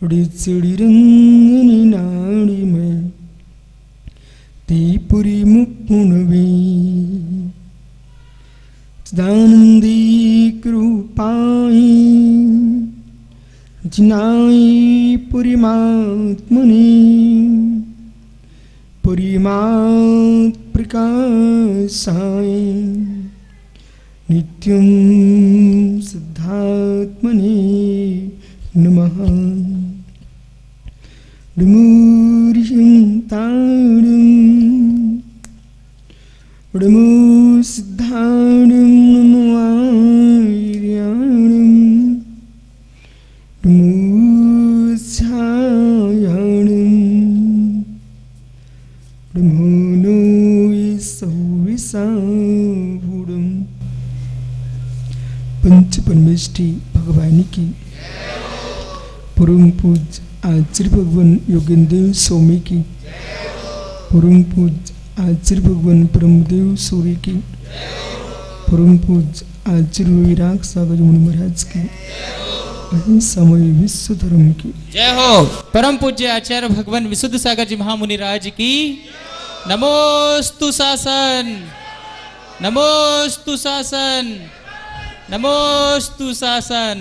उड़ीचड़ी रंगनी नाड़ी में तीपुरी मुकुणवी चिदानंदी कृपाई जिनाई पुरीमात्मनि पुरीमात् प्रकाशाय नित्यं सिद्धात्मने नमः। डमूरियं ताडं डमू सिद्धाडं नमवार्याणं डमू छायाणं डमू नो विसावुडं। पंच परमेष्टि भगवानी की परम पूज्य आचार्य भगवान योगेंद्र स्वामी की परम पूज्य आचार्य भगवान ब्रह्मदेव सूर्य की परम पूज्य आचार्य विराग सागर मुनि महाराज की समय विश्व धर्म की जय हो। परम पूज्य आचार्य भगवान विशुद्ध सागर जी महामुनि राज की नमोस्तु शासन नमोस्तु शासन नमोस्तु शासन।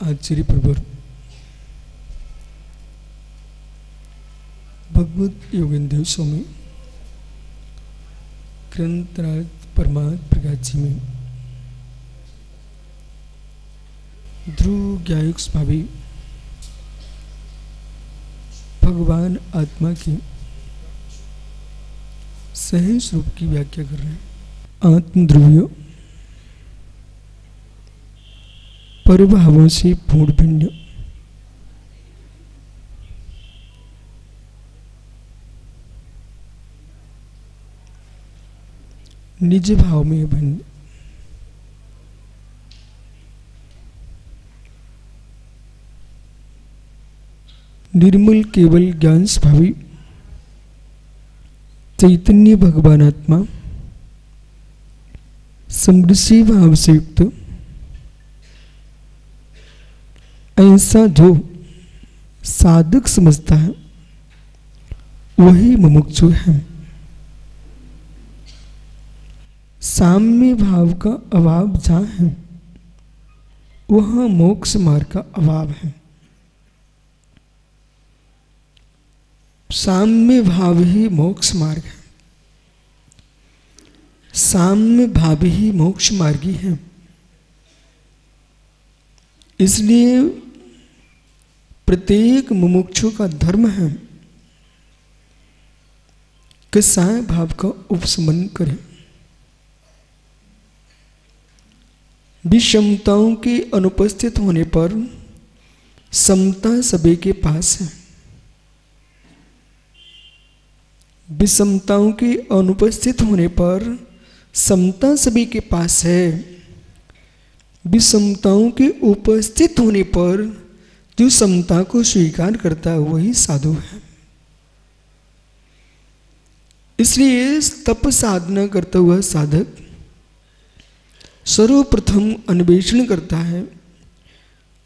आचार्य प्रभु भगवत योगेंद्र स्वामी ग्रंथराज परमात्म प्रकाश जी में ध्रुव ज्ञायुक भावी भगवान आत्मा की सहज रूप की व्याख्या कर रहे हैं। आत्मध्रुवियों परभावों से पूर्ण भिन्न निज भाव में भिन्न निर्मल केवल ज्ञान स्वभावी चैतन्य भगवान आत्मा समृद्धि भाव से युक्त ऐसा जो साधक समझता है वही मुमुक्षु है। साम्य भाव का अभाव जहाँ है वहाँ मोक्ष मार्ग का अभाव है। साम्य भाव ही मोक्ष मार्ग है। साम्य भाव ही मोक्ष मार्गी है। इसलिए प्रत्येक मुमुक्षु का धर्म है कि साय भाव का उपशमन करें। विषमताओं के अनुपस्थित होने पर समता सभी के पास है। विषमताओं के अनुपस्थित होने पर समता सभी के पास है। विषमताओं के उपस्थित होने पर जो समता को स्वीकार करता है वही साधु है। इसलिए तप साधना करता हुआ साधक सर्वप्रथम अन्वेषण करता है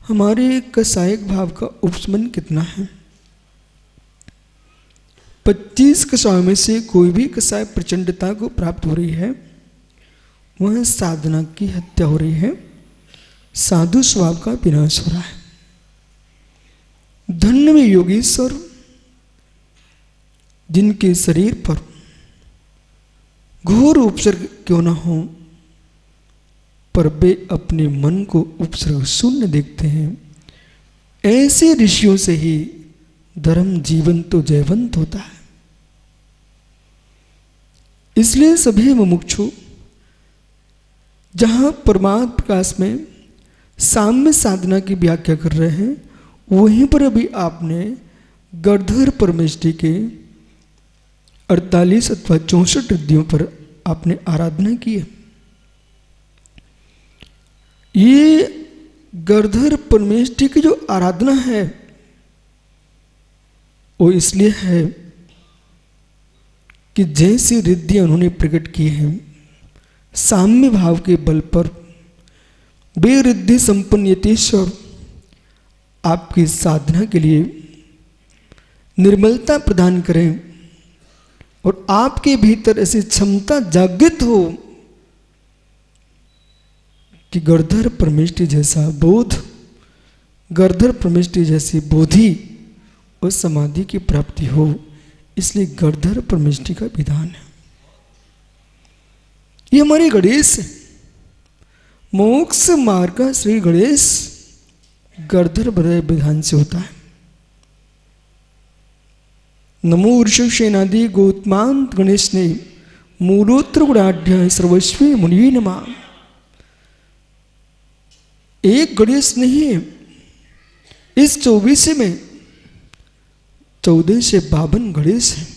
हमारे कसायक भाव का उपशमन कितना है। 25 कसायों में से कोई भी कसाय प्रचंडता को प्राप्त हो रही है वह साधना की हत्या हो रही है, साधु स्वभाव का विनाश हो रहा है। धन्य में योगेश्वर जिनके शरीर पर घोर उपसर्ग क्यों न हो पर वे अपने मन को उपसर्ग शून्य देखते हैं। ऐसे ऋषियों से ही धर्म जीवन तो जयवंत होता है। इसलिए सभी मुमुक्षु जहां परमात्म प्रकाश में साम्य साधना की व्याख्या कर रहे हैं वहीं पर अभी आपने गणधर परमेष्टि के 48 अथवा 64 रिद्धियों पर आपने आराधना की है। ये गणधर परमेष्टि की जो आराधना है वो इसलिए है कि जैसी रिद्धि उन्होंने प्रकट की है, साम्य भाव के बल पर वे रिद्धि संपन्न यतीश्वर आपकी साधना के लिए निर्मलता प्रदान करें और आपके भीतर ऐसी क्षमता जागृत हो कि गर्धर परमेष्टि जैसा बोध, गर्धर परमेष्टि जैसी बोधि और समाधि की प्राप्ति हो। इसलिए गर्धर परमेष्टि का विधान है। ये हमारे गणेश है। मोक्ष मार्ग का श्री गणेश गर्धर बदय विधान से होता है। नमो ऋषिसेनादि गौतमांत गणेश ने मूलोत्र गुणाढ्य सर्वस्वी मुनि नमः। एक गणेश नहीं है, इस 24 में 14 से 52 गणेश हैं।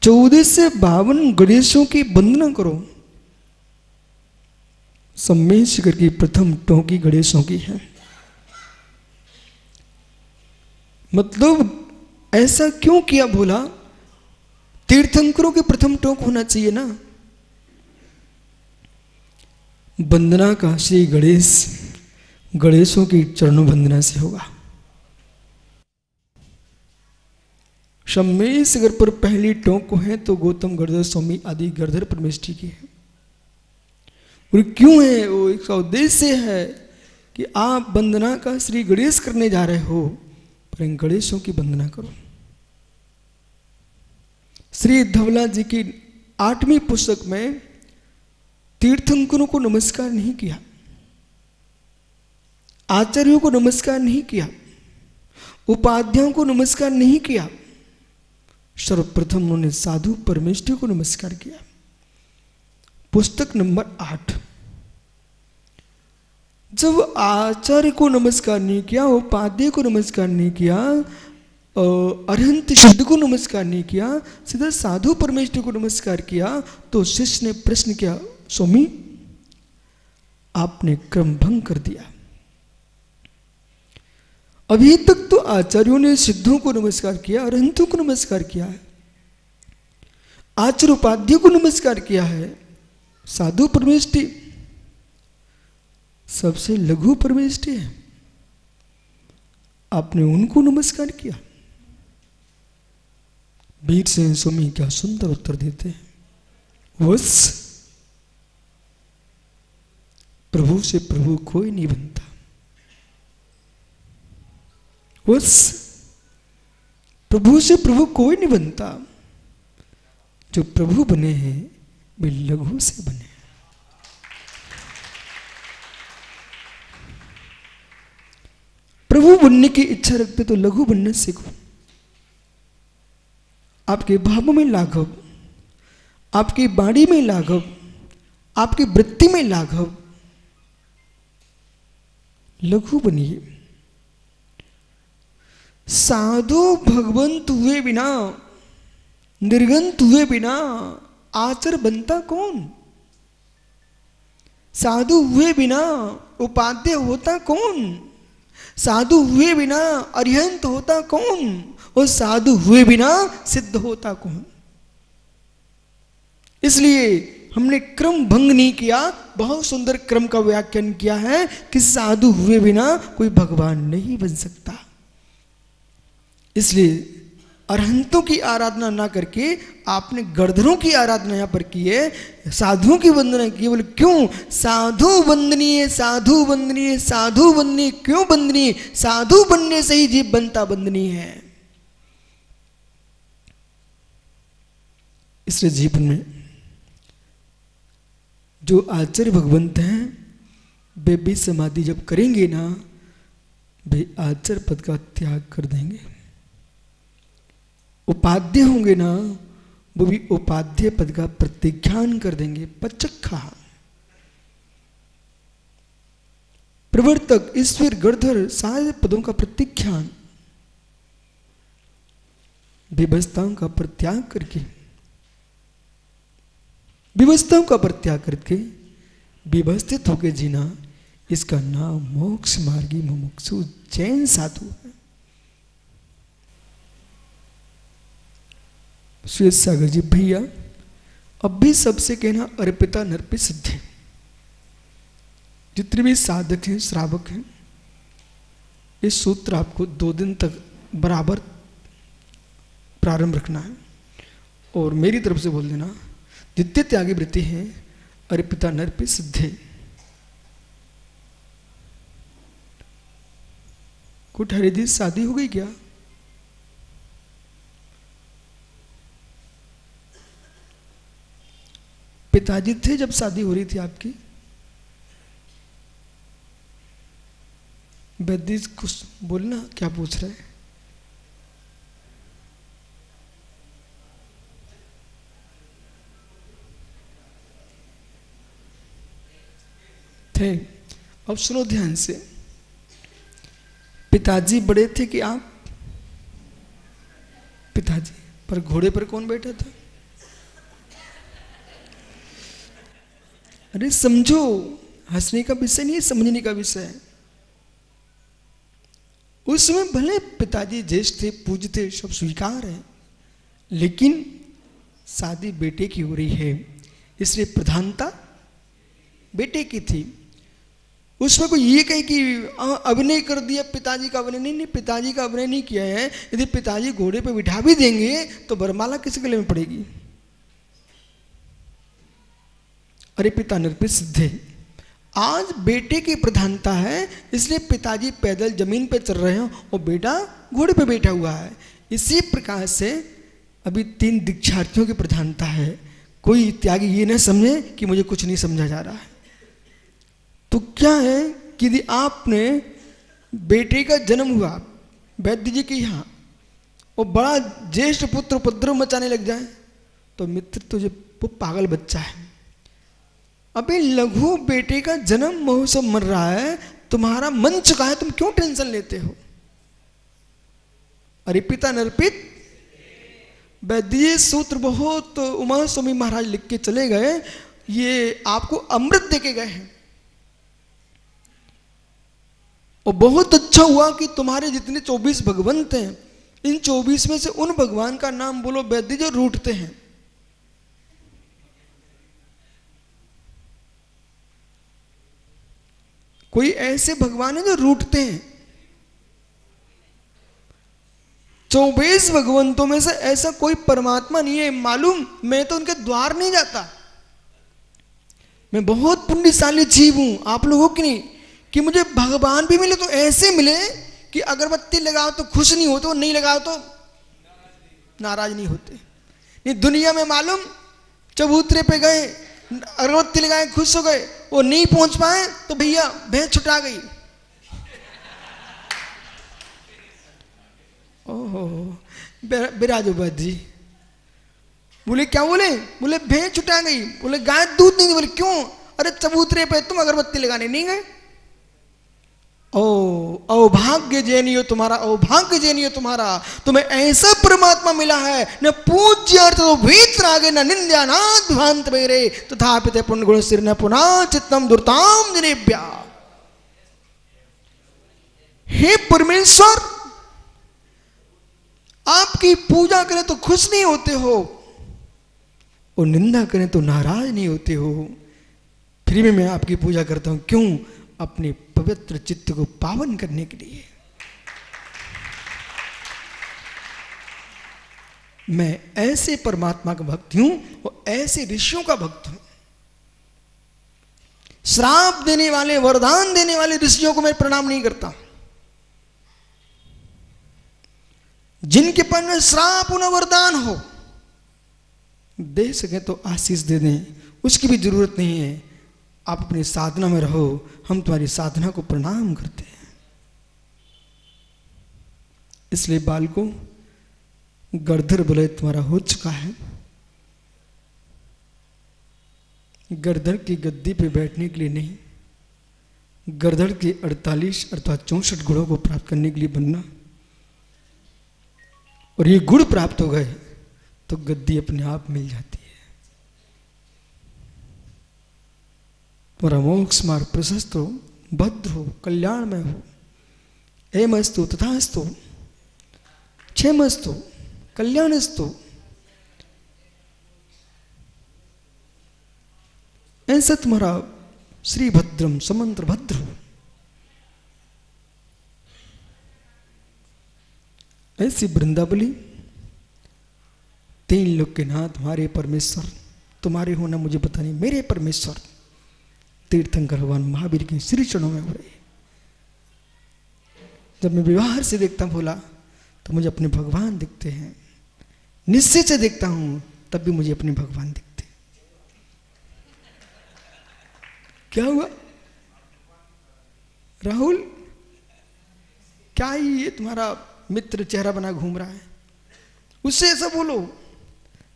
14 से 52 गणेशों की वंदना करो। सम्मेद शिखर की प्रथम टोंकी गणेशों की है। मतलब ऐसा क्यों किया बोला? तीर्थंकरों के प्रथम टोक होना चाहिए ना। वंदना का श्री गणेश गणेशों की चरणों वंदना से होगा। सम्मेद शिखर पर पहली टोक को है तो गौतम गर्धर स्वामी आदि गर्धर परमेष्टि की है। और क्यों है? वो एक उद्देश्य है कि आप वंदना का श्री गणेश करने जा रहे हो, पर इन गणेशों की वंदना करो। श्री धवला जी की 8वीं पुस्तक में तीर्थंकरों को नमस्कार नहीं किया, आचार्यों को नमस्कार नहीं किया, उपाध्यायों को नमस्कार नहीं किया। सर्वप्रथम उन्होंने साधु परमेष्टि को नमस्कार किया। पुस्तक नंबर 8। जब आचार्य को नमस्कार नहीं किया, उपाध्याय को नमस्कार नहीं किया, अरहंत सिद्ध को नमस्कार नहीं किया, सीधा साधु परमेष्टि को नमस्कार किया, तो शिष्य ने प्रश्न किया, स्वामी आपने क्रम भंग कर दिया। अभी तक तो आचार्यों ने सिद्धों को नमस्कार किया, अरहंतों को नमस्कार किया है, आचार्य उपाध्याय को नमस्कार किया है। साधु परमेष्टि सबसे लघु परमेष्टि है, आपने उनको नमस्कार किया। वीर सेन स्वामी क्या सुंदर उत्तर देते हैं। बस प्रभु से प्रभु कोई नहीं बनता। बस प्रभु से प्रभु कोई नहीं बनता। जो प्रभु बने हैं वे लघु से बने। प्रभु बनने की इच्छा रखते तो लघु बनने सीखो। आपके भावों में लाघव, आपकी वाणी में लाघव, आपकी वृत्ति में लाघव, लघु बनिए। साधु भगवंत हुए बिना, निर्गंत हुए बिना आचर बनता कौन? साधु हुए बिना उपाध्याय होता कौन? साधु हुए बिना अरिहंत होता कौन? और साधु हुए बिना सिद्ध होता कौन? इसलिए हमने क्रम भंग नहीं किया, बहुत सुंदर क्रम का व्याख्यान किया है कि साधु हुए बिना कोई भगवान नहीं बन सकता। इसलिए अरहंतों की आराधना ना करके आपने गर्धरों की आराधना यहां पर की है, साधुओं की वंदना की। बोले क्यों? साधु वंदनीय, साधु वंदनीय, साधु वंदनीय। क्यों वंदनीय? साधु बनने से ही जीव बनता वंदनीय है। इसलिए जीवन में जो आचार्य भगवंत हैं वे भी समाधि जब करेंगे ना, वे आचार्य पद का त्याग कर देंगे। उपाध्याय होंगे ना, वो भी उपाध्याय पद का प्रत्याख्यान कर देंगे। पचक्खा प्रवर्तक ईश्वर गर्धर सारे पदों का प्रत्याख्यान, व्यवस्थाओं का परित्याग करके, व्यवस्थाओं का परित्याग करके व्यवस्थित होकर जीना, इसका नाम मोक्ष मार्गी मुमुक्षु जैन साधु है। श्वेत सागर जी, भैया अब भी सबसे कहना अर्पिता नर्पित सिद्धि। जितने भी साधक हैं, श्रावक हैं, इस सूत्र आपको 2 दिन तक बराबर प्रारंभ रखना है। और मेरी तरफ से बोल देना, जितने त्यागी वृत्ति हैं अर्पिता नर्पित सिद्धि। कुछ हरिदी शादी हो गई क्या? पिताजी थे जब शादी हो रही थी आपकी? वैद्य कुछ बोलना, क्या पूछ रहे हैं? थे। अब सुनो ध्यान से, पिताजी बड़े थे कि आप? पिताजी। पर घोड़े पर कौन बैठा था? अरे समझो, हंसने का विषय नहीं है, समझने का विषय है। उस समय भले पिताजी ज्येष्ठ थे, पूज्य थे, सब स्वीकार है, लेकिन शादी बेटे की हो रही है, इसलिए प्रधानता बेटे की थी। उसमें कोई ये कहे कि अभिनय कर दिया, पिताजी का अभिनय नहीं, पिताजी का अभिनय नहीं किया है। यदि पिताजी घोड़े पे बिठा भी देंगे तो वरमाला किस गले में पड़ेगी? अरे पिता नर्पित सिद्धि। आज बेटे की प्रधानता है, इसलिए पिताजी पैदल जमीन पे चल रहे हो और बेटा घोड़े पे बैठा हुआ है। इसी प्रकार से अभी 3 दीक्षार्थियों की प्रधानता है। कोई त्यागी ये न समझे कि मुझे कुछ नहीं समझा जा रहा है। तो क्या है कि यदि आपने बेटे का जन्म हुआ वैद्य जी के यहाँ और बड़ा ज्येष्ठ पुत्र उपद्रव मचाने लग जाए तो मित्र तुझे वो पागल बच्चा है। अबे लघु बेटे का जन्म महोत्सव मर रहा है, तुम्हारा मन चुका है, तुम क्यों टेंशन लेते हो? अरे पिता नर्पित। वैद्य सूत्र बहुत उमा स्वामी महाराज लिख के चले गए, ये आपको अमृत देके गए हैं। और बहुत अच्छा हुआ कि तुम्हारे जितने 24 भगवंत हैं, इन 24 में से उन भगवान का नाम बोलो वैद्य जो रूठते हैं। कोई ऐसे भगवान है जो रूठते हैं। 24 भगवंतों में से ऐसा कोई परमात्मा नहीं है। मालूम, मैं तो उनके द्वार नहीं जाता। मैं बहुत पुण्यशाली जीव हूं, आप लोगों की नहीं, कि मुझे भगवान भी मिले तो ऐसे मिले कि अगरबत्ती लगाओ तो खुश नहीं होते, और नहीं लगाओ तो नाराज नहीं होते। नहीं दुनिया में मालूम, चबूतरे पे गए, अगरबत्ती लगाए, खुश हो गए, वो नहीं पहुंच पाए तो भैया भैंस छुटा गई। ओहो, बिराजो जी बोले क्या बोले? बोले भैंस छुटा गई। बोले गाय दूध नहीं दी। बोले क्यों? अरे चबूतरे पे तुम अगरबत्ती लगाने नहीं गए। ओ अभाग्य जैनियो तुम्हारा, अभाग्य जैनियो तुम्हारा, तुम्हें ऐसा परमात्मा मिला है, न पूज्य अर्थ तो भीतर आगे, न निंद्या नाथ भांत मेरे तथापि ते पुण्य गुण सिर न पुनः चित्तम दुर्ताम जनेभ्या। हे परमेश्वर, आपकी पूजा करें तो खुश नहीं होते हो और निंदा करें तो नाराज नहीं होते हो। फिर भी मैं आपकी पूजा करता हूं, क्यों? अपने पवित्र चित्त को पावन करने के लिए। मैं ऐसे परमात्मा का भक्त हूं और ऐसे ऋषियों का भक्त हूं। श्राप देने वाले, वरदान देने वाले ऋषियों को मैं प्रणाम नहीं करता। जिनके पर में श्राप न वरदान हो, दे सके तो आशीष दे दें, उसकी भी जरूरत नहीं है। आप अपनी साधना में रहो, हम तुम्हारी साधना को प्रणाम करते हैं। इसलिए बालकों, गरधर बुलय तुम्हारा हो चुका है। गरधर की गद्दी पे बैठने के लिए नहीं, गरधर के 48 अथवा 64 गुणों को प्राप्त करने के लिए बनना। और ये गुण प्राप्त हो गए तो गद्दी अपने आप मिल जाती है। तुम्हारा मोक्ष मार्ग प्रशस्त हो, भद्र हो, कल्याणमय हो। एमस्तु तथास्तु, क्षेमस्तु, कल्याणस्तु, ऐसा तुम्हारा श्रीभद्रम समंत्र भद्र, ऐसी वृंदावली, तीन लोग के नाथ हमारे परमेश्वर, तुम्हारे होना मुझे पता नहीं, मेरे परमेश्वर तीर्थंकर भगवान महावीर के श्री चरणों में हो रहे। जब मैं व्यवहार से देखता हूं भोला तो मुझे अपने भगवान दिखते हैं, निश्चय से देखता हूं तब भी मुझे अपने भगवान दिखते। क्या हुआ राहुल, क्या ये तुम्हारा मित्र चेहरा बना घूम रहा है? उससे ऐसा बोलो,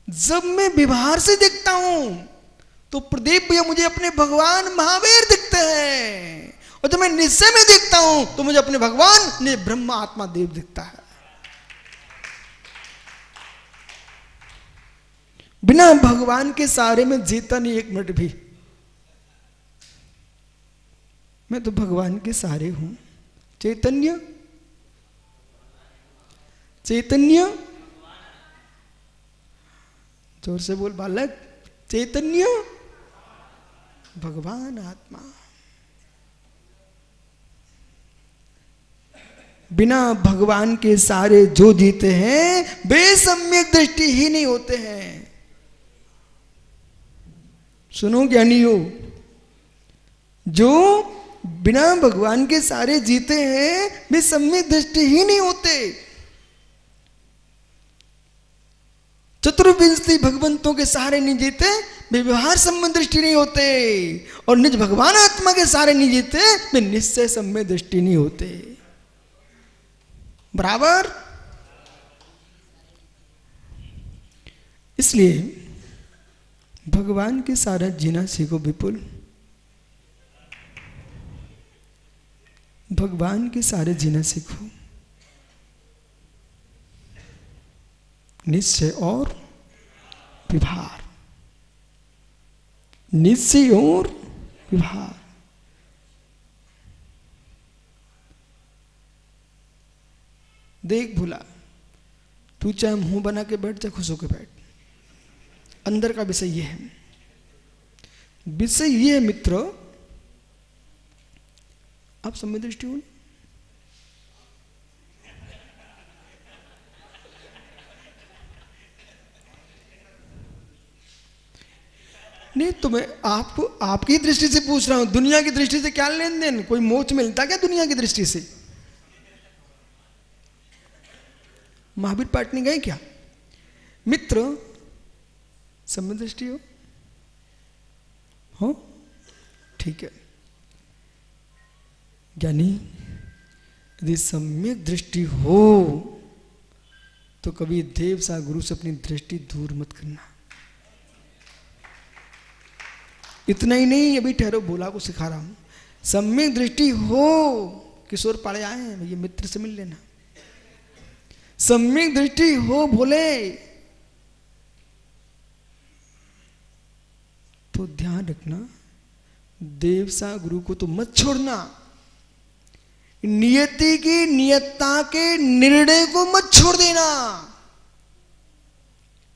जब मैं व्यवहार से देखता हूं तो प्रदीप भैया मुझे अपने भगवान महावीर दिखते हैं, और जब मैं निश्चय में देखता हूं तो मुझे अपने भगवान ने ब्रह्मा आत्मा देव दिखता है। बिना भगवान के सहारे में जीता नहीं एक मिनट भी। मैं तो भगवान के सहारे हूं। चैतन्य चैतन्य, जोर से बोल बालक, चैतन्य भगवान आत्मा। बिना भगवान के सहारे जो जीते हैं वे सम्यक दृष्टि ही नहीं होते हैं। सुनो ज्ञानियों, जो बिना भगवान के सहारे जीते हैं वे सम्यक दृष्टि ही नहीं होते। चतुर्विंशति भगवंतों के सहारे नहीं जीते वे व्यवहार संबंध दृष्टि नहीं होते, और निज भगवान आत्मा के सहारे नहीं जीते वे निश्चय संबंध दृष्टि नहीं होते। बराबर। इसलिए भगवान के सहारे जीना सीखो विपुल, भगवान के सहारे जीना सीखो। निश्चय और व्यवहार, निश्चय और व्यवहार। देख भूला, तू चाहे मुंह बना के बैठ, चाहे खुश होके बैठ, अंदर का विषय ये है। विषय ये है मित्र, आप समय दृष्टि हो, नहीं तो मैं आपको आपकी दृष्टि से पूछ रहा हूं, दुनिया की दृष्टि से क्या लेन देन? कोई मोक्ष मिलता क्या दुनिया की दृष्टि से? महावीर पाटनी गए क्या मित्र? सम्यक दृष्टि हो ठीक है। ज्ञानी यदि सम्यक दृष्टि हो तो कभी देव सा गुरु से अपनी दृष्टि दूर मत करना। इतना ही नहीं, अभी ठहरो, बोला को सिखा रहा हूं। सम्यक दृष्टि हो, किशोर पाड़े आए हैं, ये मित्र से मिल लेना। सम्यक दृष्टि हो भोले तो ध्यान रखना, देव सा गुरु को तो मत छोड़ना, नियति की नियतता के निर्णय को मत छोड़ देना।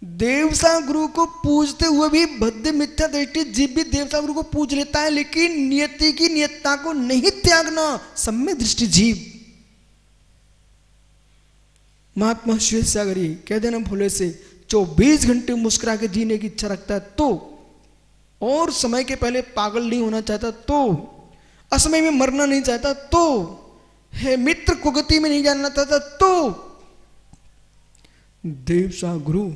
देवसा गुरु को पूजते हुए भी बद्ध मिथ्या दृष्टि जीव भी देवसा गुरु को पूज लेता है, लेकिन नियति की नियतता को नहीं त्यागना। सम्यक दृष्टि जीव। महात्मा श्वेत सागरी कह देना भोले से 24 घंटे मुस्कुरा के जीने की इच्छा रखता है तो, और समय के पहले पागल नहीं होना चाहता तो, असमय में मरना नहीं चाहता तो, है मित्र कुगति में नहीं जानना चाहता तो, देवसा गुरु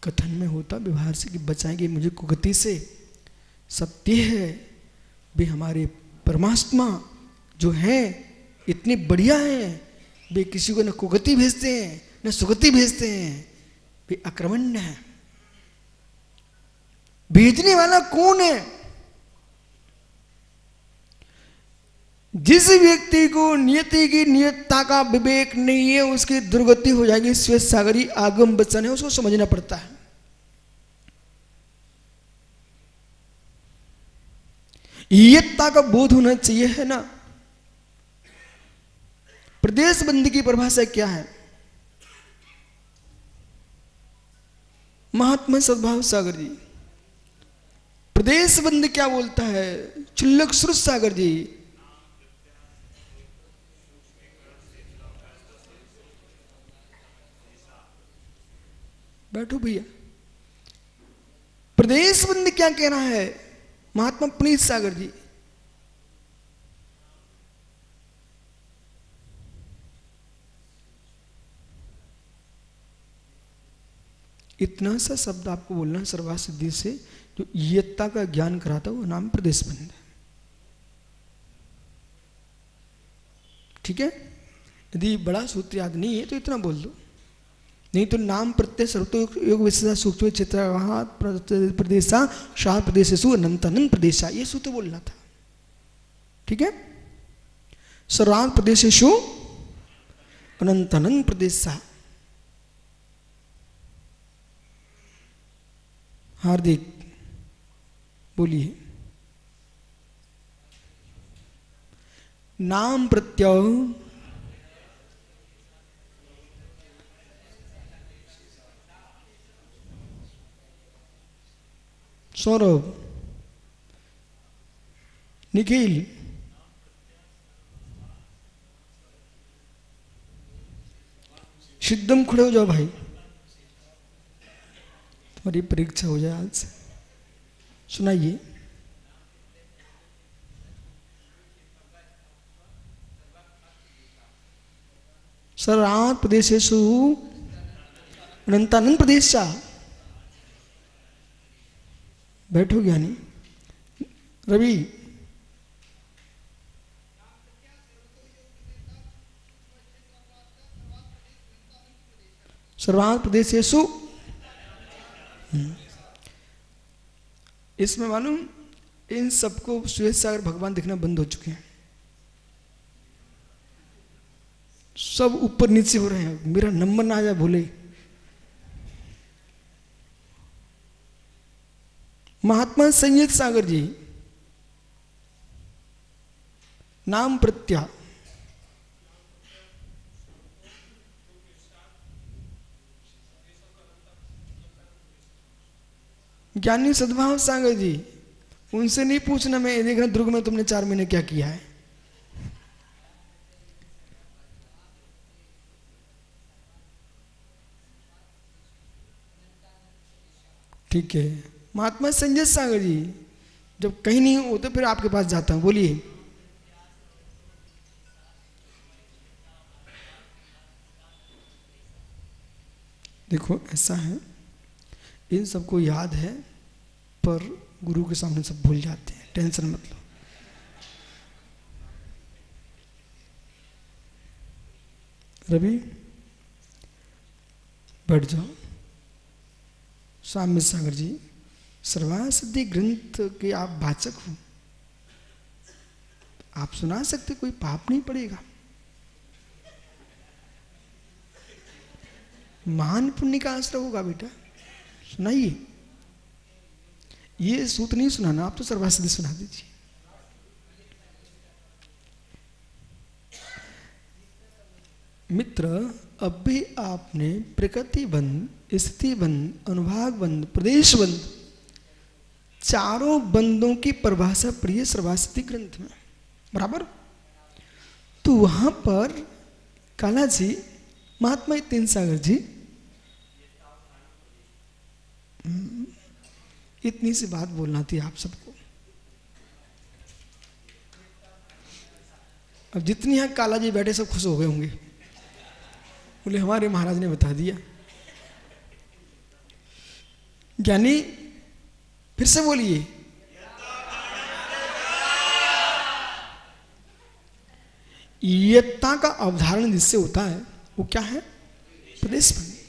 कथन में होता व्यवहार से कि बचाएंगे मुझे कुगति से। सत्य है वे हमारे परमात्मा जो हैं इतने बढ़िया हैं, वे किसी को न कुगति भेजते हैं न सुगति भेजते हैं, वे आक्रमण्य है। भेजने वाला कौन है? जिस व्यक्ति को नियति की नियतता का विवेक नहीं है उसकी दुर्गति हो जाएगी। श्वेत सागरी आगम वचन है, उसको समझना पड़ता है। नियतता का बोध होना चाहिए, है ना। प्रदेश बंदी की परिभाषा क्या है? महात्मा सद्भाव सागर जी प्रदेश बंद क्या बोलता है? चुल्लक सुर सागर जी, बैठो भैया। प्रदेश बंद क्या कह रहा है महात्मा पुनीत सागर जी? इतना सा शब्द आपको बोलना है सर्वा सिद्धि से, जो यत्ता का ज्ञान कराता वो नाम प्रदेश बंद है। ठीक है, यदि बड़ा सूत्र याद नहीं है तो इतना बोल दो, नहीं तो नाम प्रत्यय सर्वतो योग विशेषा सूक्ष्म चित्र प्रदेशा शाह प्रदेशेषु अनंत अनंत प्रदेशा, ये सूत्र बोलना था। ठीक है, सर्वांत प्रदेशेषु अनंत अनंत प्रदेशा। हार्दिक बोलिए। नाम प्रत्यय सौरभ, निखिल, सिद्धम खड़े हो जाओ भाई, तुम्हारी परीक्षा हो जाए आज। सुनाइए। सर्वांत प्रदेशेषु अनंतानंत प्रदेशा। बैठो ज्ञानी। रवि, सर्वांत प्रदेशेषु, इसमें मालूम इन सबको श्वेत सागर भगवान दिखना बंद हो चुके हैं, सब ऊपर नीचे हो रहे हैं, मेरा नंबर ना आ जाए भूले। महात्मा संयुक्त सागर जी, नाम प्रत्या, ज्ञानी सद्भाव सागर जी, उनसे नहीं पूछना, मैं ये देखना दुर्ग में तुमने 4 महीने क्या किया है। ठीक है, महात्मा संजय सागर जी, जब कहीं नहीं हो तो फिर आपके पास जाता हूं, बोलिए। देखो ऐसा है, इन सबको याद है पर गुरु के सामने सब भूल जाते हैं, टेंशन मत लो। रवि बैठ जाओ। स्वामी सागर जी, सर्वासिद्धि ग्रंथ के आप वाचक हो, आप सुना सकते, कोई पाप नहीं पड़ेगा। महान पुण्य का आश्रय होगा बेटा, सुनाइए। ये सूत्र नहीं सुनाना, आप तो सर्वासिद्धि सुना दीजिए। मित्र, अब भी आपने प्रकृति बंध, स्थिति बंध, अनुभाग बंध, प्रदेश बंध, चारों बंधों की परिभाषा पढ़ी है सर्वासिद्धि ग्रंथ में, बराबर। तो वहां पर काला जी, महात्मा तीन सागर जी, इतनी सी बात बोलना थी आप सबको। अब जितनी यहां काला जी बैठे सब खुश हो गए होंगे, बोले हमारे महाराज ने बता दिया। ज्ञानी फिर से बोलिए। यत्ता का अवधारण जिससे होता है वो क्या है? प्रदेश बंद।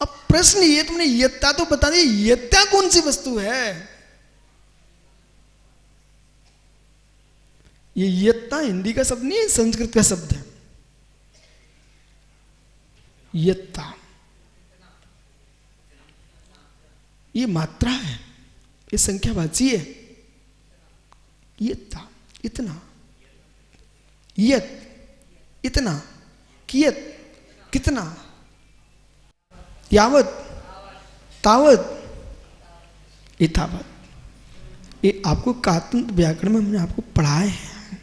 अब प्रश्न ये, तुमने यत्ता तो बता दी, यत्ता कौन सी वस्तु है? ये यत्ता हिंदी का शब्द नहीं है, संस्कृत का शब्द है। यत्ता ये मात्रा है, ये संख्यावाची है। यत्ता इतना, यत इतना, कियत कितना, यावत तावत एतावत। ये आपको कातंत्र व्याकरण में हमने आपको पढ़ाए हैं।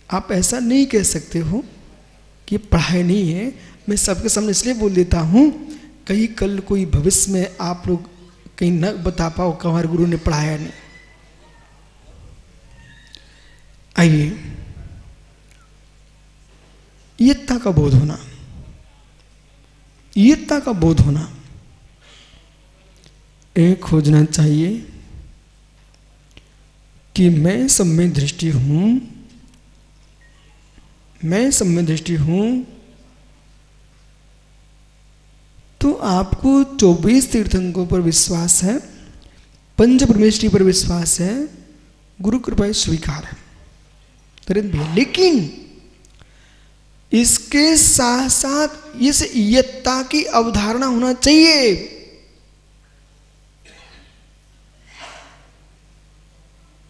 आप ऐसा नहीं कह सकते हो कि पढ़ाए नहीं है। मैं सबके सामने इसलिए बोल देता हूँ, कहीं कल कोई भविष्य में आप लोग कहीं न बता पाओ कि हमारे गुरु ने पढ़ाया नहीं। आइए, इयत्ता का बोध होना, इयत्ता का बोध होना एक खोजना चाहिए कि मैं सब में दृष्टि हूं, मैं सब में दृष्टि हूं। तो आपको 24 तीर्थंकों पर विश्वास है, पंच परमेष्ठी पर विश्वास है, गुरु कृपा स्वीकार है, लेकिन इसके साथ साथ इस इयत्ता की अवधारणा होना चाहिए।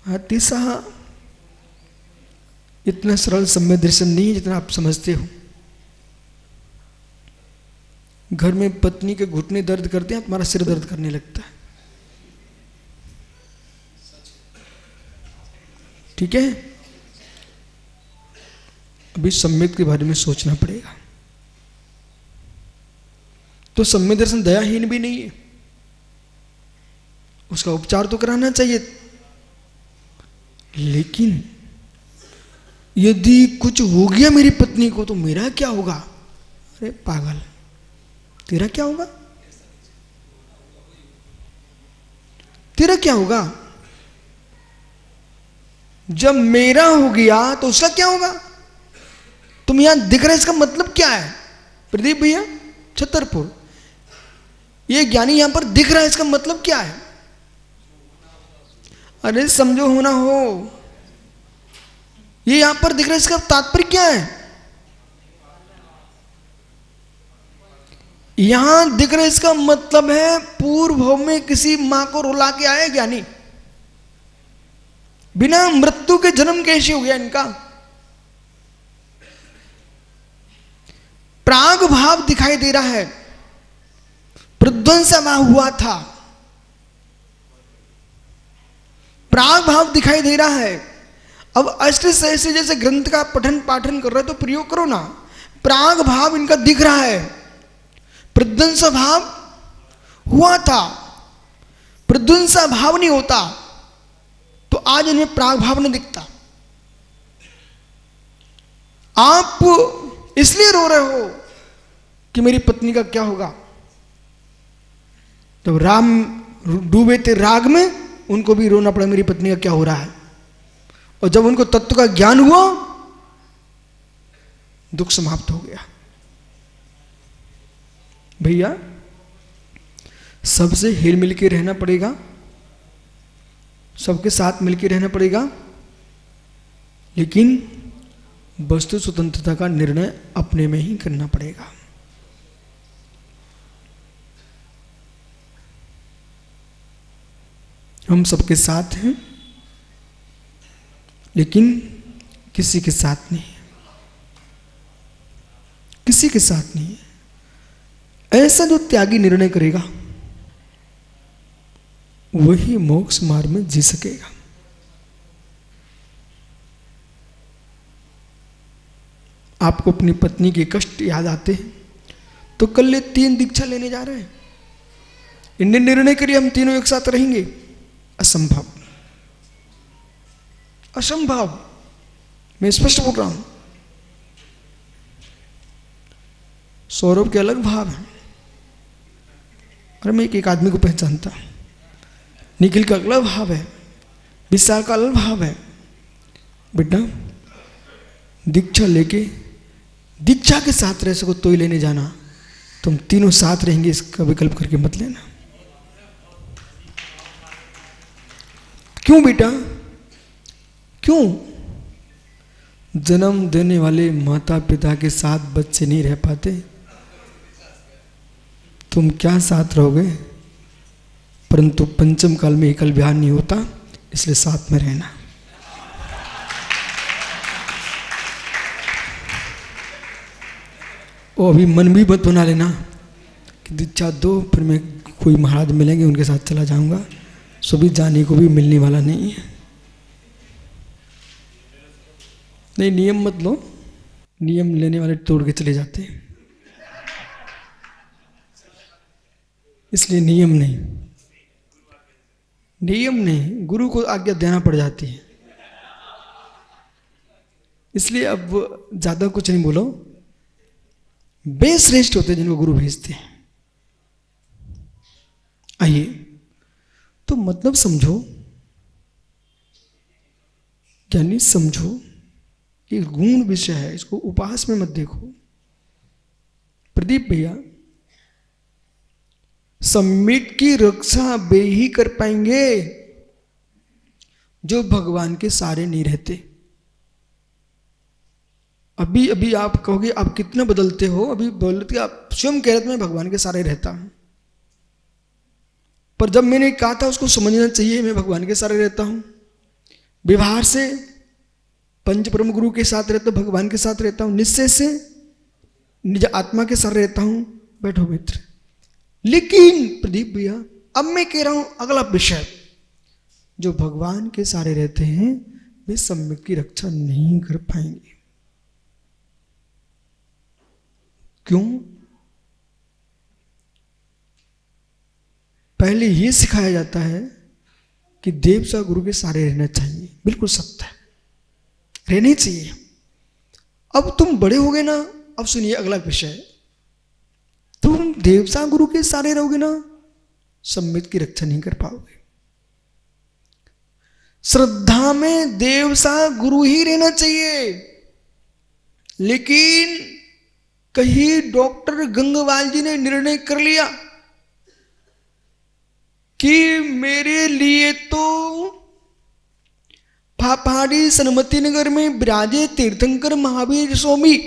अतिशय इतना सरल सम्य दर्शन नहीं है जितना आप समझते हो। घर में पत्नी के घुटने दर्द करते हैं, तुम्हारा सिर दर्द करने लगता है। ठीक है, अभी सम्यक के बारे में सोचना पड़ेगा। तो सम्य दर्शन दयाहीन भी नहीं है, उसका उपचार तो कराना चाहिए। लेकिन यदि कुछ हो गया मेरी पत्नी को तो मेरा क्या होगा? अरे पागल, तेरा क्या होगा? तेरा क्या होगा? जब मेरा हो गया तो उसका क्या होगा? तुम यहां दिख रहे, इसका मतलब क्या है? प्रदीप भैया छतरपुर, ये ज्ञानी यहां पर दिख रहा है, इसका मतलब क्या है? अरे समझो, होना हो, ये यहां पर दिख रहा है, इसका तात्पर्य क्या है? यहां दिख रहा है, इसका मतलब है पूर्व भव में किसी मां को रुला के आए ज्ञानी। बिना मृत्यु के जन्म कैसे हो गया इनका? प्राग भाव दिखाई दे रहा है, प्रध्वंस हुआ था, प्राग भाव दिखाई दे रहा है। अब अष्ट सहस्त्र जैसे ग्रंथ का पठन पाठन कर रहे हो तो प्रयोग करो ना। प्राग भाव इनका दिख रहा है, प्रध्वंस भाव हुआ था, प्रध्वंस भाव नहीं होता तो आज इनमें प्राग भाव नहीं दिखता। आप इसलिए रो रहे हो कि मेरी पत्नी का क्या होगा। तो राम डूबे थे राग में, उनको भी रोना पड़ा मेरी पत्नी का क्या हो रहा है। और जब उनको तत्व का ज्ञान हुआ, दुख समाप्त हो गया। भैया सबसे हिल मिल के रहना पड़ेगा, सबके साथ मिलके रहना पड़ेगा, लेकिन वस्तु स्वतंत्रता का निर्णय अपने में ही करना पड़ेगा। हम सबके साथ हैं, लेकिन किसी के साथ नहीं है, किसी के साथ नहीं है। ऐसा जो त्यागी निर्णय करेगा वही मोक्ष मार्ग में जी सकेगा। आपको अपनी पत्नी के कष्ट याद आते हैं तो कल ये 3 दीक्षा लेने जा रहे हैं। इन्हें निर्णय करिए हम तीनों एक साथ रहेंगे, असंभव, असंभव। मैं स्पष्ट बोल रहा हूं। सौरभ के अलग भाव है। अरे मैं एक आदमी को पहचानता हूं, निखिल का अलग भाव है, विशाल का अलग भाव है। बेटा दीक्षा लेके दीक्षा के साथ रह सको तो ही लेने जाना, तुम तीनों साथ रहेंगे इसका विकल्प करके मत लेना। क्यों बेटा, क्यों? जन्म देने वाले माता पिता के साथ बच्चे नहीं रह पाते, तुम क्या साथ रहोगे? परंतु पंचम काल में एकल विहार नहीं होता, इसलिए साथ में रहना। और अभी मन भी मत बना लेना कि दीक्षा दो, फिर मैं कोई महाराज मिलेंगे उनके साथ चला जाऊंगा। सभी जाने को भी मिलने वाला नहीं है। नहीं, नियम मत लो, नियम लेने वाले तोड़ के चले जाते हैं, इसलिए नियम नहीं, नियम नहीं, गुरु को आज्ञा देना पड़ जाती है। इसलिए अब ज्यादा कुछ नहीं बोलो, वे श्रेष्ठ होते हैं जिनको गुरु भेजते हैं। आइए, तो मतलब समझो, यानी समझो, ये गूढ़ विषय है, इसको उपास में मत देखो। प्रदीप भैया, सम्यक की रक्षा वे ही कर पाएंगे जो भगवान के सारे नहीं रहते। अभी अभी आप कहोगे आप कितना बदलते हो, अभी बोलते आप स्वयं कह रहे थे मैं भगवान के सारे रहता हूं, पर जब मैंने कहा था उसको समझना चाहिए मैं भगवान के सारे रहता हूं, व्यवहार से पंच परम गुरु के साथ रहता हूं, भगवान के साथ रहता हूं, निश्चय से निज आत्मा के साथ रहता हूं। बैठो मित्र। लेकिन प्रदीप भैया, अब मैं कह रहा हूं अगला विषय, जो भगवान के सारे रहते हैं वे सम्यक की रक्षा नहीं कर पाएंगे। क्यों? पहले यह सिखाया जाता है कि देव सा गुरु के सारे रहना चाहिए, बिल्कुल सत्य है, रहने चाहिए। अब तुम बड़े हो गए ना, अब सुनिए अगला विषय, तुम देवसा गुरु के सारे रहोगे ना, सम्यक की रक्षा नहीं कर पाओगे। श्रद्धा में देवसा गुरु ही रहना चाहिए, लेकिन कहीं डॉक्टर गंगवाल जी ने निर्णय कर लिया कि मेरे लिए तो फाफाड़ी सनमती नगर में विराजे तीर्थंकर महावीर स्वामी,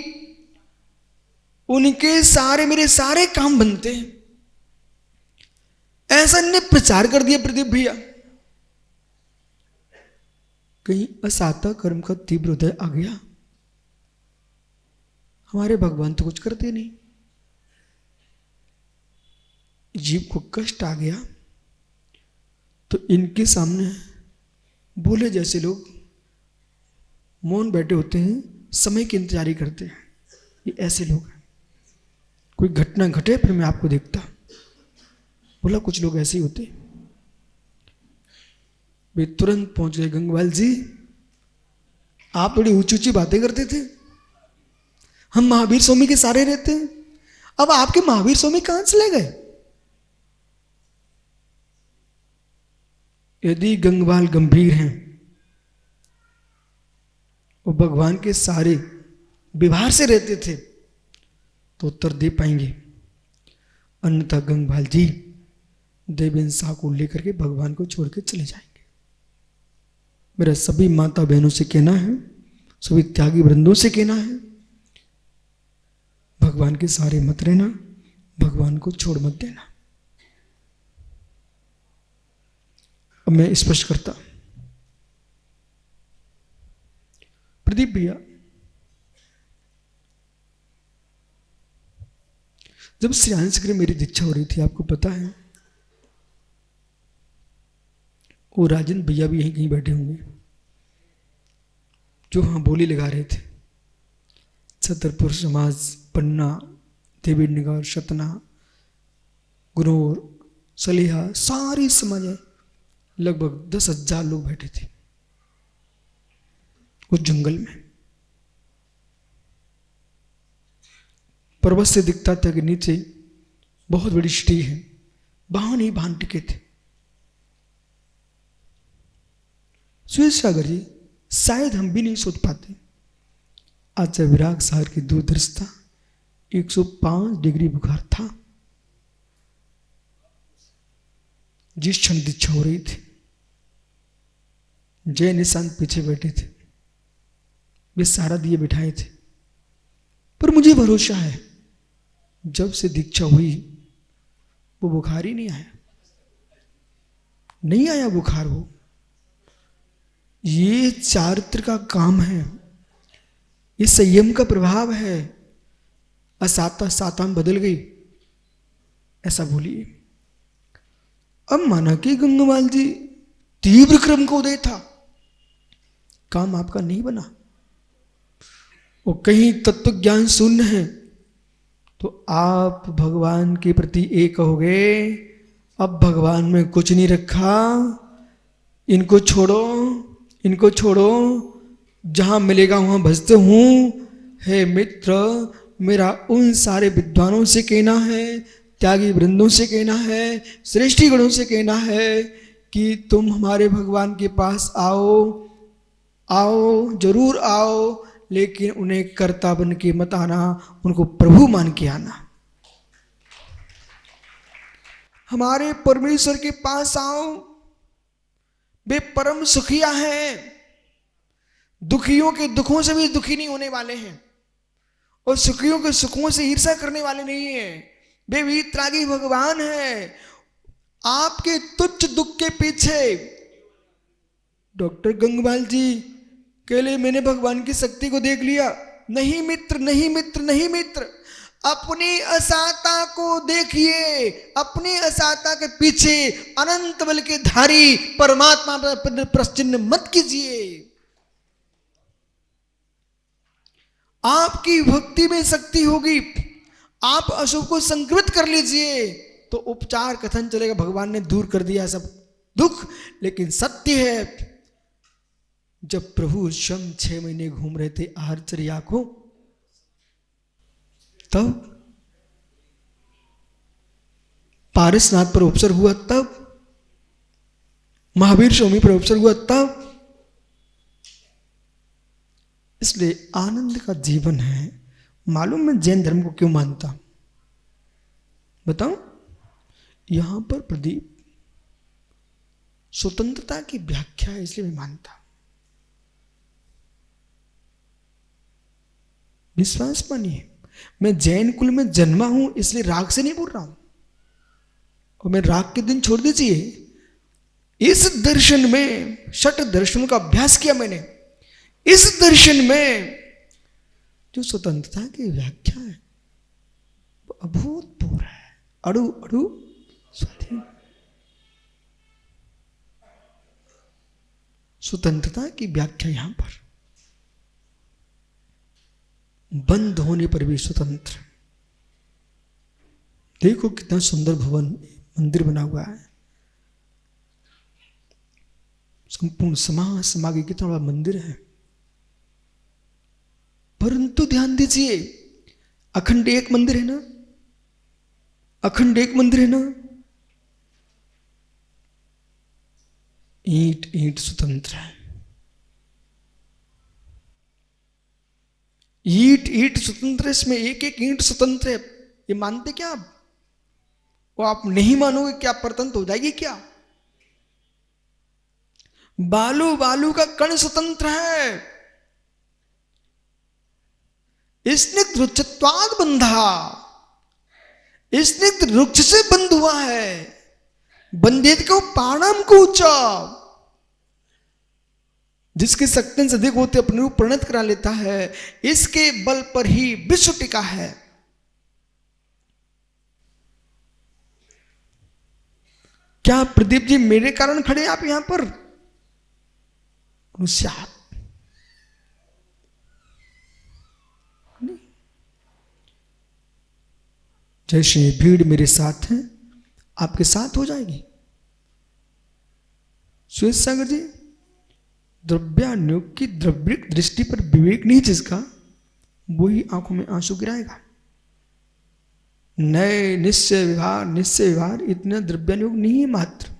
उनके सारे मेरे सारे काम बनते हैं, ऐसा ने प्रचार कर दिया प्रदीप भैया। कहीं असाता कर्म का तीव्र उदय आ गया, हमारे भगवान तो कुछ करते नहीं, जीव को कष्ट आ गया तो इनके सामने बोले जैसे लोग मौन बैठे होते हैं, समय की इंतजारी करते हैं, ये ऐसे लोग हैं। कोई घटना घटे फिर मैं आपको देखता, बोला कुछ लोग ऐसे ही होते। वे तुरंत पहुंच गए, गंगवाल जी आप बड़ी ऊंची ऊंची बातें करते थे, हम महावीर स्वामी के सारे रहते हैं, अब आपके महावीर स्वामी कहां चले गए? यदि गंगवाल गंभीर हैं, वो भगवान के सारे व्यवहार से रहते थे तो उत्तर दे पाएंगे, अन्यथा गंगवाल जी देवेंसा को लेकर के भगवान को छोड़ के चले जाएंगे। मेरा सभी माता बहनों से कहना है, सभी त्यागी वृंदों से कहना है, भगवान के सारे मत रहना, भगवान को छोड़ मत देना। अब मैं स्पष्ट करता, प्रदीप भैया जब श्रेयांश के मेरी दीक्षा हो रही थी, आपको पता है, वो राजन भैया भी यहीं कहीं बैठे होंगे जो हाँ बोली लगा रहे थे। छतरपुर समाज, पन्ना, देवीनगर, सतना, गुनौर, सलेहा, सारी समाज लगभग 10,000 लोग बैठे थे उस जंगल में। पर्वत से दिखता था कि नीचे बहुत बड़ी सिटी है, वहां नहीं भान टिके थे। सुरेश सागर जी, शायद हम भी नहीं सोच पाते, आज विराग शहर की दूरदर्शिता 105 डिग्री बुखार था। जिस क्षण दीक्षा हो रही थी, जय निशांत पीछे बैठे थे, वे सारा दिए बिठाए थे, पर मुझे भरोसा है जब से दीक्षा हुई वो बुखार ही नहीं आया, नहीं आया बुखार। वो ये चारित्र का काम है, ये संयम का प्रभाव है। असाता साताम बदल गई, ऐसा बोलिए। अब माना कि गंगवाल जी तीव्र क्रम का उदय था, काम आपका नहीं बना। वो कहीं तत्व ज्ञान शून्य है तो आप भगवान के प्रति एक कहोगे, अब भगवान में कुछ नहीं रखा, इनको छोड़ो, इनको छोड़ो, जहां मिलेगा वहां भजते हूं। हे मित्र, मेरा उन सारे विद्वानों से कहना है, त्यागी वृंदों से कहना है, श्रेष्ठी गणों से कहना है कि तुम हमारे भगवान के पास आओ, आओ, जरूर आओ, लेकिन उन्हें कर्ता बन के मत आना, उनको प्रभु मान के आना। हमारे परमेश्वर के पास आओ, वे परम सुखिया हैं, दुखियों के दुखों से भी दुखी नहीं होने वाले हैं और सुखियों के सुखों से ईर्ष्या करने वाले नहीं हैं। वे वीतरागी भगवान हैं। आपके तुच्छ दुख के पीछे डॉक्टर गंगवाल जी केले मैंने भगवान की शक्ति को देख लिया। नहीं मित्र, नहीं मित्र, नहीं मित्र, अपनी असहायता को देखिए, अपनी असहायता के पीछे अनंत बल के धारी परमात्मा पर प्रश्चिन्न मत कीजिए। आपकी भक्ति में शक्ति होगी, आप अशुभ को संक्रमित कर लीजिए तो उपचार कथन चलेगा, भगवान ने दूर कर दिया सब दुख। लेकिन सत्य है, जब प्रभु स्वयं 6 महीने घूम रहे थे आहारचर्या को, तब पारसनाथ पर उपसर हुआ, तब महावीर स्वामी पर उपसर हुआ, तब। इसलिए आनंद का जीवन है। मालूम मैं जैन धर्म को क्यों मानता हूं बताऊं? यहां पर प्रदीप स्वतंत्रता की व्याख्या है, इसलिए मैं मानता हूं। विश्वास मानिए, मैं जैन कुल में जन्मा हूं, इसलिए राग से नहीं बोल रहा हूं, और मैं राग के दिन छोड़ दीजिए। इस दर्शन में, षट दर्शनों का अभ्यास किया मैंने, इस दर्शन में जो स्वतंत्रता की व्याख्या है वो अभूतपूर्व है, अड़ु अड़ु स्वाधीन। स्वतंत्रता की व्याख्या यहां पर बंद होने पर भी स्वतंत्र। देखो कितना सुंदर भवन मंदिर बना हुआ है, संपूर्ण समाज समागे कितना बड़ा मंदिर है। परंतु ध्यान दीजिए, अखंड एक मंदिर है ना, अखंड एक मंदिर है ना, ईंट ईंट स्वतंत्र है, ईंट ईंट स्वतंत्र है, इसमें एक एक ईंट स्वतंत्र है। ये मानते क्या आप? वो आप नहीं मानोगे क्या परतंत्र हो जाएगी क्या? बालू बालू का कण स्वतंत्र है। स्निग्ध रुचत्वाद बंधा, स्निग्ध रुक्ष से बंध हुआ है। बंधित को पाणम को ऊंचा, जिसके शक्ति से अधिक होते अपने रूप परिणत करा लेता है, इसके बल पर ही विश्व टिका है। क्या प्रदीप जी मेरे कारण खड़े आप यहां पर? जैसे भीड़ मेरे साथ है, आपके साथ हो जाएगी। श्वेत सागर जी, द्रव्यानुयोग की द्रव्यिक दृष्टि पर विवेक नहीं जिसका, वही आंखों में आंसू गिराएगा। नए निश्चय व्यवहार इतना द्रव्यानुयोग नहीं है मात्र।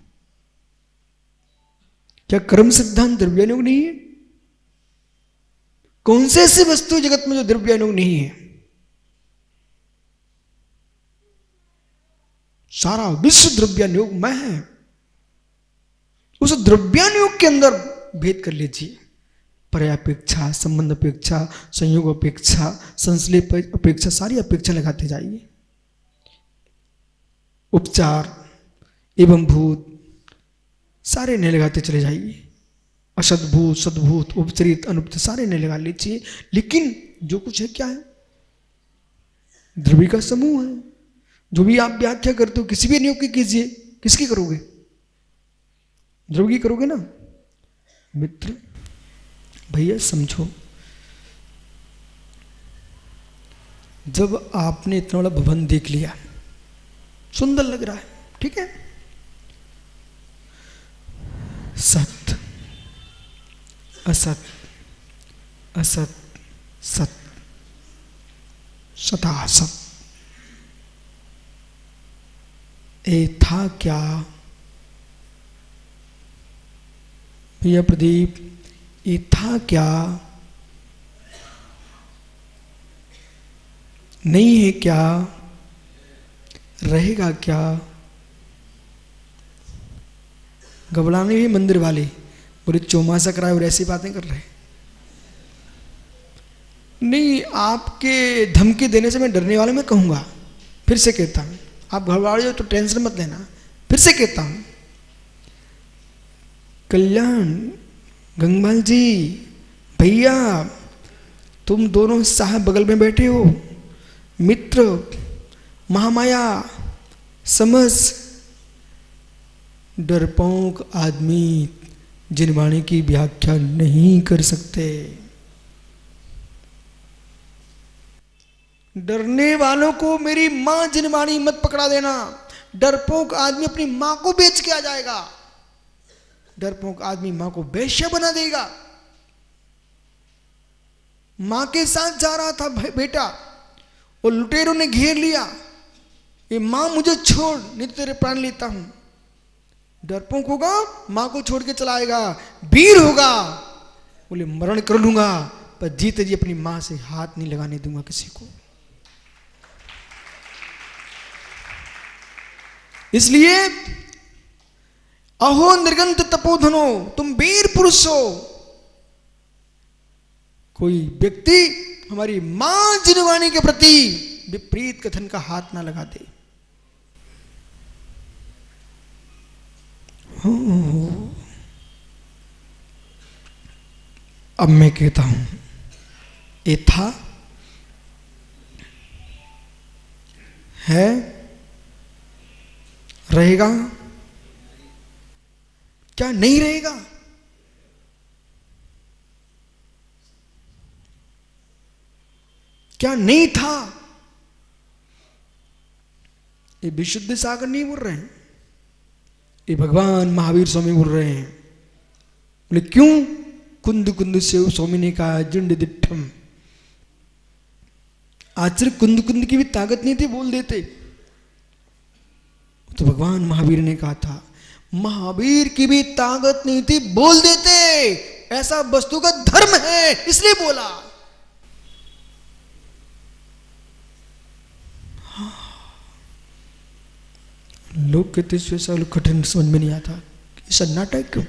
क्या कर्म सिद्धांत द्रव्यानुयोग नहीं है? कौन से ऐसी वस्तु जगत में जो द्रव्यानुयोग नहीं है? सारा विश्व द्रव्यानुयोग में है। उस द्रव्यानुयोग के अंदर भेद कर लीजिए। पर्यापेक्षा, संबंध अपेक्षा, संयोग अपेक्षा, संश्लेष अपेक्षा, सारी अपेक्षा लगाते जाइए। उपचार एवं भूत सारे नहीं लगाते चले जाइए। असद्भूत, सद्भूत, उपचरित, अनुपचरित सारे नहीं लगा लीजिए। लेकिन जो कुछ है क्या है? द्रव्य का समूह है। जो भी आप व्याख्या करते हो किसी भी नियोग की कीजिए, किसकी करोगे? द्रोगी करोगे ना मित्र। भैया समझो, जब आपने इतना बड़ा भवन देख लिया, सुंदर लग रहा है, ठीक है, सत्य असत, असत सत, सता सत, ये था क्या भैया प्रदीप, ये था क्या, नहीं है क्या, रहेगा क्या। घबराने भी मंदिर वाले बोले चौमासा कराए और ऐसी बातें कर रहे। नहीं, आपके धमकी देने से मैं डरने वाले में कहूंगा, फिर से कहता हूं, आप घबरा रहे हो तो टेंशन मत लेना, फिर से कहता हूं। कल्याण, गंगपाल जी, भैया, तुम दोनों साहब बगल में बैठे हो, मित्र, महामाया, समझ, डरपोक आदमी जिनवाणी की व्याख्या नहीं कर सकते। डरने वालों को मेरी मां जिनवाणी मत पकड़ा देना। डरपोक आदमी अपनी मां को बेच के आ जाएगा। डरपोक आदमी मां को वेश्या बना देगा। मां के साथ जा रहा था बेटा और लुटेरों ने घेर लिया, ये मां मुझे छोड़, नहीं तो तेरे प्राण लेता हूं। डरपोक होगा, मां को छोड़ के चलाएगा। वीर होगा, बोले मरण कर लूंगा पर जीते जी अपनी मां से हाथ नहीं लगाने दूंगा किसी को। इसलिए अहो निर्गंत तपोधनो, तुम वीर पुरुष हो। कोई व्यक्ति हमारी मां जिनवाणी के प्रति विपरीत कथन का हाथ ना लगा दे। अब मैं कहता हूं, ये था, है, रहेगा, क्या नहीं रहेगा? क्या नहीं था? ये विशुद्ध सागर नहीं बोल रहे हैं, ये भगवान महावीर स्वामी बोल रहे हैं। बोले क्यों? कुंद कुंद से स्वामी ने कहा जिंड दिठम। आचर कुंद कुंद की भी ताकत नहीं थी, बोल देते। तो भगवान महावीर ने कहा था, महावीर की भी ताकत नहीं थी, बोल देते। ऐसा वस्तु का धर्म है, इसलिए बोला। लोग कहते ऐसा कठिन समझ में नहीं आता, सन्नाटा है क्यों?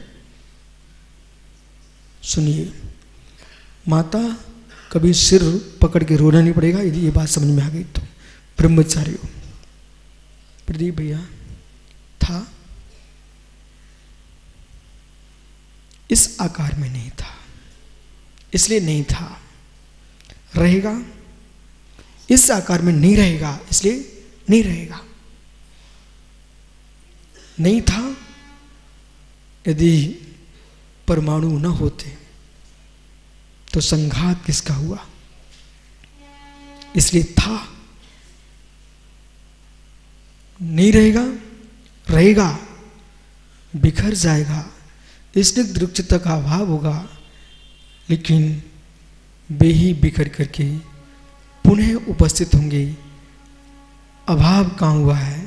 सुनिए, माता कभी सिर पकड़ के रोना नहीं पड़ेगा यदि ये बात समझ में आ गई तो। ब्रह्मचारी हो, प्रदीप भैया था, इस आकार में नहीं था, इसलिए नहीं था। रहेगा, इस आकार में नहीं रहेगा, इसलिए नहीं रहेगा। नहीं था, यदि परमाणु न होते तो संघात किसका हुआ? इसलिए था। नहीं रहेगा, रहेगा, बिखर जाएगा, स्निग्ध रुचिता का अभाव होगा, लेकिन वे ही बिखर करके पुनः उपस्थित होंगे। अभाव कहाँ हुआ है?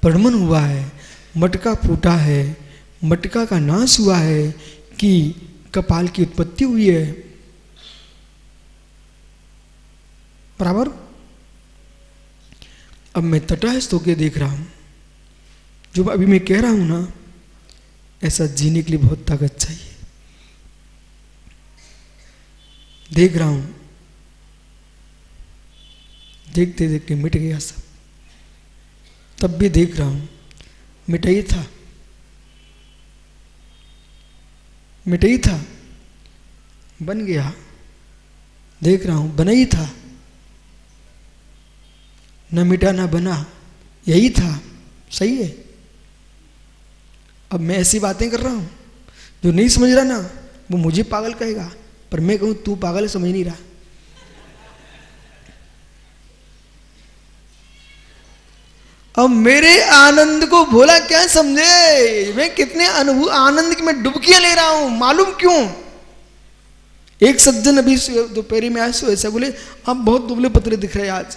परमन हुआ है, मटका फूटा है, मटका का नाश हुआ है कि कपाल की उत्पत्ति हुई है। बराबर। अब मैं तटस्थ होकर देख रहा हूं, जो अभी मैं कह रहा हूं ना, ऐसा जीने के लिए बहुत ताकत चाहिए। देख रहा हूं, देखते देखते मिट गया सब। तब भी देख रहा हूं, मिटा ही था, मिटा ही था, बन गया। देख रहा हूं, बना ही था, न मिटा न बना, यही था। सही है। अब मैं ऐसी बातें कर रहा हूं, जो नहीं समझ रहा ना वो मुझे पागल कहेगा, पर मैं कहूं तू पागल है, समझ नहीं रहा। अब मेरे आनंद को भोला क्या समझे, मैं कितने अनुभव आनंद की मैं डुबकियां ले रहा हूं, मालूम क्यों? एक सज्जन अभी दोपहरी में आए सो ऐसा बोले, आप बहुत दुबले पतले दिख रहे हैं आज।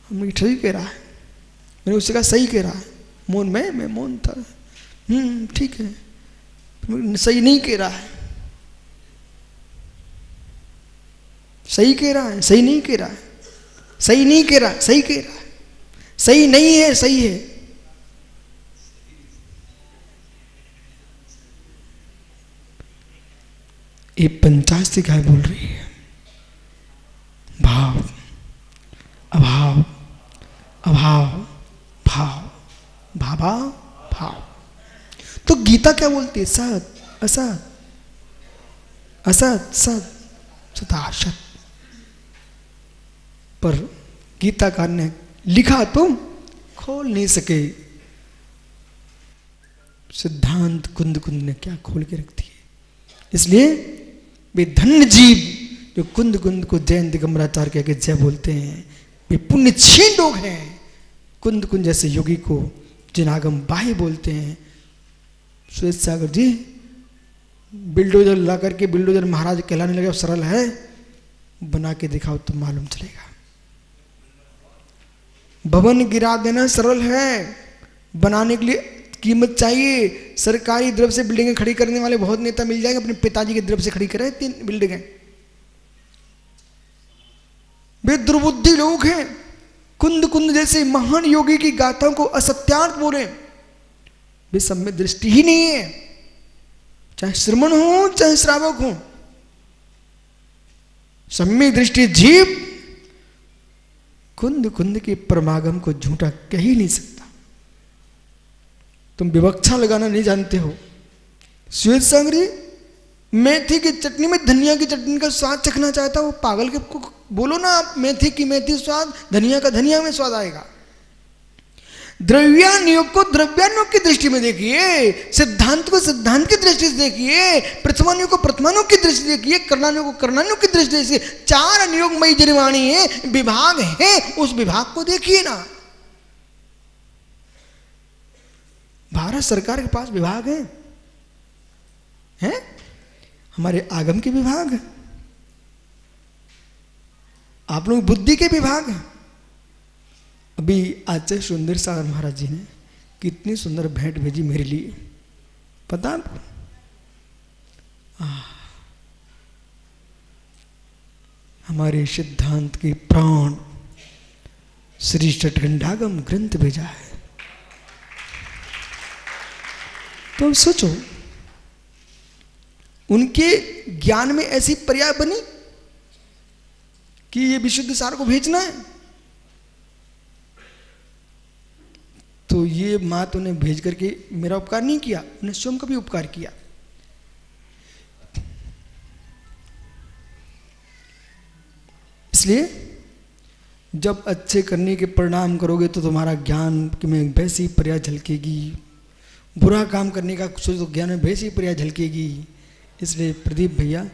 हम ठीक कह रहा है, मैंने उससे कहा सही कह रहा है, मौन में मैं मौन था, ठीक है, सही नहीं कह रहा है, सही कह रहा है, सही नहीं कह रहा है, सही नहीं कह रहा है, सही कह रहा है, सही नहीं है, सही है। ये पंचायत काय बोल रही है, भाव अभाव अभाव भाव भाभा भाव। तो गीता क्या बोलती है? सत असत असत सत सता असत। पर गीताकार ने लिखा तुम खोल नहीं सके। सिद्धांत कुंद कुंद ने क्या खोल के रख दिए। इसलिए वे धन्य जीव जो कुंद कुंद को जैन दिगंबराचार्य कह के जय बोलते हैं, वे पुण्यक्षीण लोग हैं। कुंद कुंद जैसे योगी को जिनागम बाह्य बोलते हैं। श्वेत सागर जी बिल्डोजर ला करके बिल्डोजर महाराज कहलाने लगे, सरल है, बना के दिखाओ तो मालूम चलेगा। भवन गिरा देना सरल है, बनाने के लिए कीमत चाहिए। सरकारी द्रव्य से बिल्डिंगें खड़ी करने वाले बहुत नेता मिल जाएंगे, अपने पिताजी के द्रव्य से खड़ी करे 3 बिल्डिंगें। वे दुर्बुद्धि लोग हैं। कुंद कुंद जैसे महान योगी की गाथाओं को असत्यार्थ बोले, वे सब में दृष्टि ही नहीं है, चाहे श्रमण हो चाहे श्रावक हो। सम्यक दृष्टि जीव कुंद कुंद के परमागम को झूठा कह ही नहीं सकता। तुम विवक्षा लगाना नहीं जानते हो। श्वेत सागरी मेथी की चटनी में धनिया की चटनी का स्वाद चखना चाहता हो, पागल के को बोलो ना आप, मेथी की मेथी स्वाद, धनिया का धनिया में स्वाद आएगा। द्रव्यानुयोग को द्रव्यानुयोग की दृष्टि में देखिए, सिद्धांत को सिद्धांत की दृष्टि से देखिए, प्रथमानुयोग को प्रथमानुयोग की दृष्टि से देखिए, कर्णानुयोग को कर्णानुयोग की दृष्टि से। 4 अनुयोगमयी जनिवाणी है, विभाग है, उस विभाग को देखिए ना। भारत सरकार के पास विभाग है? हमारे आगम के विभाग, आप लोग बुद्धि के विभाग। अभी आचार्य सुंदर सागर महाराज जी ने कितनी सुंदर भेंट भेजी मेरे लिए, पता आपको? हमारे सिद्धांत के प्राण श्री षट्खंडागम ग्रंथ भेजा है। तो सोचो, उनके ज्ञान में ऐसी पर्याय बनी कि ये विशुद्ध सार को भेजना है। तो ये मात उन्हें भेज करके मेरा उपकार नहीं किया, उन्हें स्वयं का भी उपकार किया। इसलिए जब अच्छे करने के परिणाम करोगे तो तुम्हारा ज्ञान में वैसी पर्याय झलकेगी, बुरा काम करने का सोचो तो ज्ञान में वैसी पर्याय झलकेगी। इसलिए प्रदीप भैया,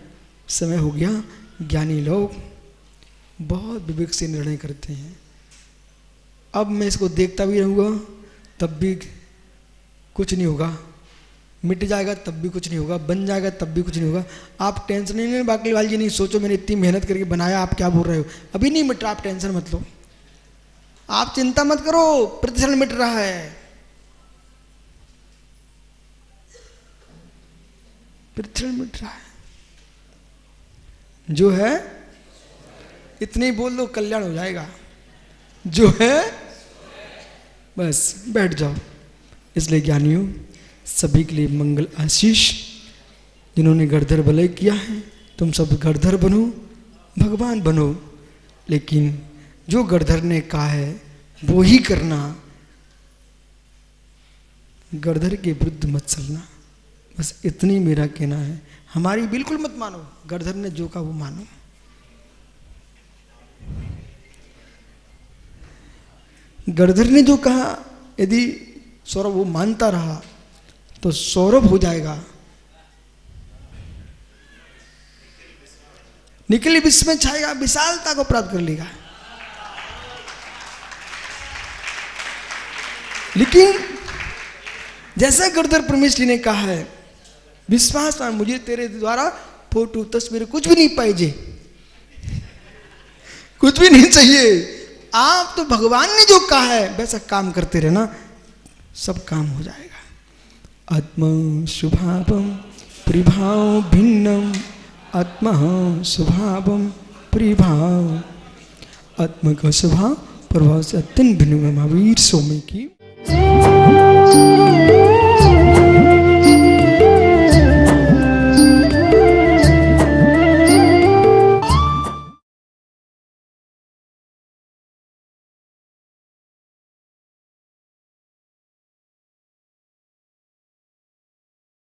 समय हो गया, ज्ञानी लोग बहुत विवेक से निर्णय करते हैं। अब मैं इसको देखता भी रहूँगा तब भी कुछ नहीं होगा, मिट जाएगा तब भी कुछ नहीं होगा, बन जाएगा तब भी कुछ नहीं होगा। आप टेंशन नहीं लेना बाकलीवाल जी, नहीं सोचो मैंने इतनी मेहनत करके बनाया, आप क्या बोल रहे हो, अभी नहीं मिट रहा, आप टेंशन मत लो, आप चिंता मत करो, प्रतिक्षण मिट रहा है, प्रतिक्षण मिट रहा है। जो है इतने ही बोल दो, कल्याण हो जाएगा। जो है बस बैठ जाओ। इसलिए ज्ञानियों, सभी के लिए मंगल आशीष। जिन्होंने गढ़धर भले किया है, तुम सब गढ़धर बनो, भगवान बनो। लेकिन जो गढ़धर ने कहा है वो ही करना, गढ़धर के विरुद्ध मत चलना। बस इतनी मेरा कहना है। हमारी बिल्कुल मत मानो, गढ़धर ने जो कहा वो मानो। गढ़धर ने जो कहा यदि सौरभ वो मानता रहा तो सौरभ हो जाएगा। निकली विश्व में छाएगा, विशालता को प्राप्त कर लेगा। लेकिन जैसा गुरुदेव परमेश्वरी ने कहा है, विश्वास मान, मुझे तेरे द्वारा फोटो तस्वीर कुछ भी नहीं पाइजे, कुछ भी नहीं चाहिए। आप तो भगवान ने जो कहा है वैसा काम करते रहना, सब काम हो जाएगा। आत्मा स्वभावम परिभाव भिन्नम, आत्मा स्वभावम परिभाव, आत्मा का स्वभाव प्रभाव से अत्यंत भिन्न। महावीर स्वामी की